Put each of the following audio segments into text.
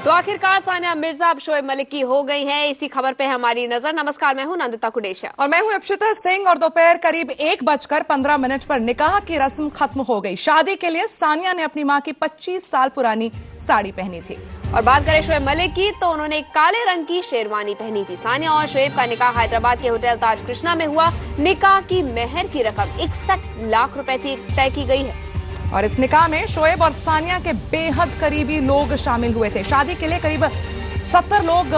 तो आखिरकार सानिया मिर्जा अब शोएब मलिक की हो गई हैं। इसी खबर पे हमारी नजर। नमस्कार, मैं हूं नंदिता कुडेशा और मैं हूं अक्षता सिंह। और दोपहर करीब 1:15 पर निकाह की रस्म खत्म हो गई। शादी के लिए सानिया ने अपनी मां की 25 साल पुरानी साड़ी पहनी थी। और बात करें शोएब मलिक की तो उन्होंने काले रंग की शेरवानी पहनी थी। सानिया और शोएब का निकाह हैदराबाद के होटल ताज कृष्णा में हुआ। निकाह की मेहर की रकम 61 लाख रुपए तय की गई है। और इस निकाह में शोएब और सानिया के बेहद करीबी लोग शामिल हुए थे। शादी के लिए करीब 70 लोग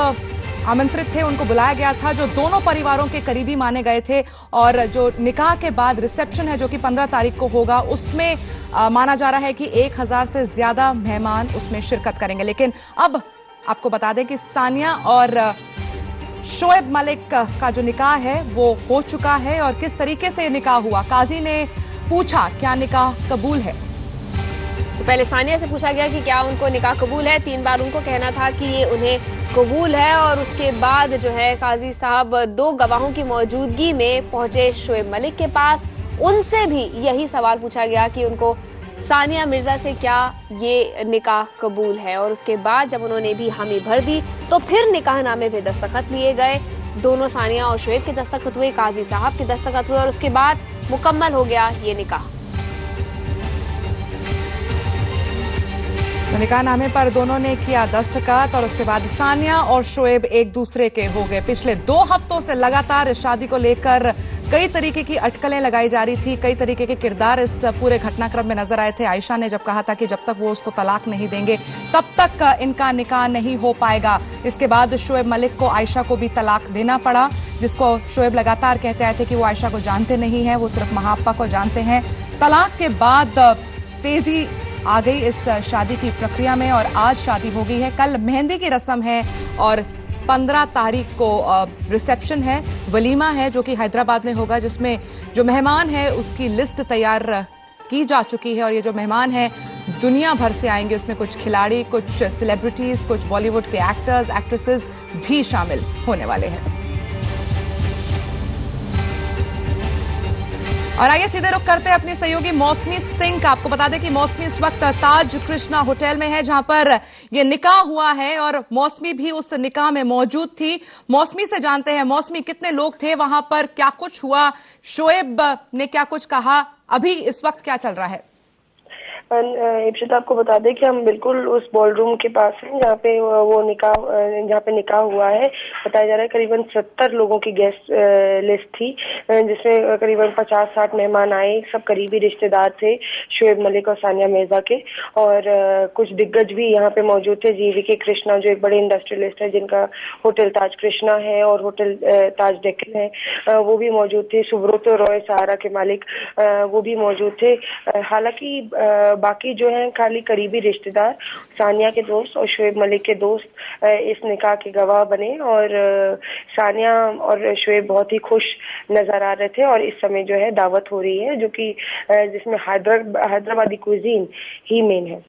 आमंत्रित थे, उनको बुलाया गया था, जो दोनों परिवारों के करीबी माने गए थे। और जो निकाह के बाद रिसेप्शन है जो कि 15 तारीख को होगा, उसमें माना जा रहा है कि 1000 से ज्यादा मेहमान उसमें शिरकत करेंगे। लेकिन अब आपको बता दें कि सानिया और शोएब मलिक का जो निकाह है वो हो चुका है। और किस तरीके से निकाह हुआ, काजी ने पूछा क्या निकाह कबूल है। तो पहले सानिया से पूछा गया कि क्या उनको निकाह कबूल है। 3 बार उनको कहना था कि ये उन्हें कबूल है। और उसके बाद जो है काजी साहब 2 गवाहों की मौजूदगी में पहुंचे शोएब मलिक के पास। उनसे भी यही सवाल पूछा गया कि उनको सानिया मिर्जा से क्या ये निकाह कबूल है। और उसके बाद जब उन्होंने भी हामी भर दी तो फिर निकाहनामे पे दस्तखत लिए गए। दोनों सानिया और शोएब के दस्तखत हुए, काजी साहब के दस्तखत हुए और उसके बाद मुकम्मल हो गया ये निकाह। तो निकाहनामे पर दोनों ने किया दस्तखत और उसके बाद सानिया और शोएब एक दूसरे के हो गए। पिछले 2 हफ्तों से लगातार इस शादी को लेकर कई तरीके की अटकलें लगाई जा रही थी। कई तरीके के किरदार इस पूरे घटनाक्रम में नजर आए थे। आयशा ने जब कहा था कि जब तक वो उसको तलाक नहीं देंगे तब तक इनका निकाह नहीं हो पाएगा। इसके बाद शोएब मलिक को आयशा को भी तलाक देना पड़ा, जिसको शोएब लगातार कहते आए थे कि वो आयशा को जानते नहीं हैं, वो सिर्फ महाप्पा को जानते हैं। तलाक के बाद तेजी आ गई इस शादी की प्रक्रिया में और आज शादी हो गई है। कल मेहंदी की रस्म है और 15 तारीख को रिसेप्शन है, वलीमा है जो कि हैदराबाद में होगा, जिसमें जो मेहमान है उसकी लिस्ट तैयार की जा चुकी है। और ये जो मेहमान हैं दुनिया भर से आएंगे, उसमें कुछ खिलाड़ी, कुछ सेलिब्रिटीज, कुछ बॉलीवुड के एक्टर्स, एक्ट्रेसेस भी शामिल होने वाले हैं। और आइए सीधे रुख करते हैं अपनी सहयोगी मौसमी सिंह का। आपको बता दें कि मौसमी इस वक्त ताज कृष्णा होटल में है जहां पर यह निकाह हुआ है और मौसमी भी उस निकाह में मौजूद थी। मौसमी से जानते हैं, मौसमी कितने लोग थे वहां पर, क्या कुछ हुआ, शोएब ने क्या कुछ कहा, अभी इस वक्त क्या चल रहा है। इब्शिता, आपको बता दें कि हम बिल्कुल उस बॉल रूम के पास हैं जहाँ पे निकाह हुआ है। बताया जा रहा है करीबन 70 लोगों की गेस्ट लिस्ट थी, जिसमें करीबन 50-60 मेहमान आए। सब करीबी रिश्तेदार थे शोएब मलिक और सानिया मिर्जा के। और कुछ दिग्गज भी यहाँ पे मौजूद थे। जीवीके कृष्णा जो एक बड़े इंडस्ट्रियलिस्ट है जिनका होटल ताज कृष्णा है और होटल ताज डेक्कन है, वो भी मौजूद थे। सुब्रतो रॉय सहारा के मालिक वो भी मौजूद थे। हालांकि बाकी जो है खाली करीबी रिश्तेदार, सानिया के दोस्त और शोएब मलिक के दोस्त इस निकाह के गवाह बने। और सानिया और शोएब बहुत ही खुश नजर आ रहे थे। और इस समय जो है दावत हो रही है जो कि जिसमें हैदराबादी कुजीन ही मेन है।